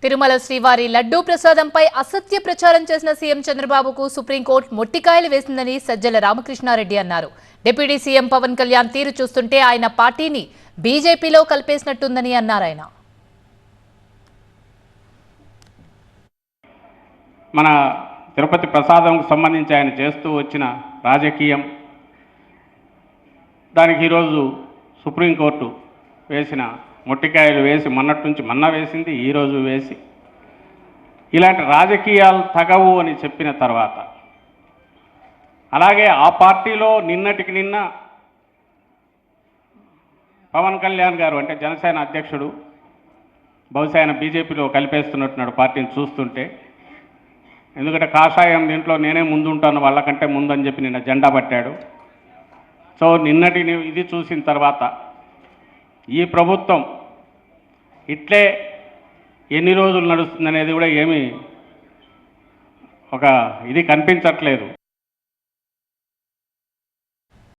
తిరుమల శ్రీవారి లడ్డూ ప్రసాదంపై అసత్య ప్రచారం చేసిన సీఎం చంద్రబాబుకు సుప్రీంకోర్టు మొట్టికాయలు వేసిందని సజ్జల రామకృష్ణారెడ్డి అన్నారు. డిప్యూటీ సీఎం పవన్ కళ్యాణ్ తీరు చూస్తుంటే ఆయన పార్టీని బీజేపీలో కలిపేసినట్టుందని అన్నారు. ఆయన మన తిరుపతి ప్రసాదంకు సంబంధించి ఆయన చేస్తూ వచ్చిన రాజకీయం, దానికి ఈరోజు సుప్రీంకోర్టు వేసిన మొట్టికాయలు వేసి మొన్నటి నుంచి మొన్న వేసింది, ఈరోజు వేసి ఇలాంటి రాజకీయాలు తగవు అని చెప్పిన తర్వాత, అలాగే ఆ పార్టీలో నిన్నటికి నిన్న పవన్ కళ్యాణ్ గారు అంటే జనసేన అధ్యక్షుడు బహుశా ఆయన బీజేపీలో కలిపేస్తున్నట్టున్నాడు పార్టీని చూస్తుంటే. ఎందుకంటే కాషాయం దీంట్లో నేనే ముందుంటాను వాళ్ళకంటే ముందని చెప్పి నిన్న జెండా పట్టాడు. సో నిన్నటి ఇది చూసిన తర్వాత ఈ ప్రభుత్వం ఇట్లే ఎన్ని రోజులు నడుస్తుందనేది కూడా ఏమీ ఒక ఇది కనిపించట్లేదు.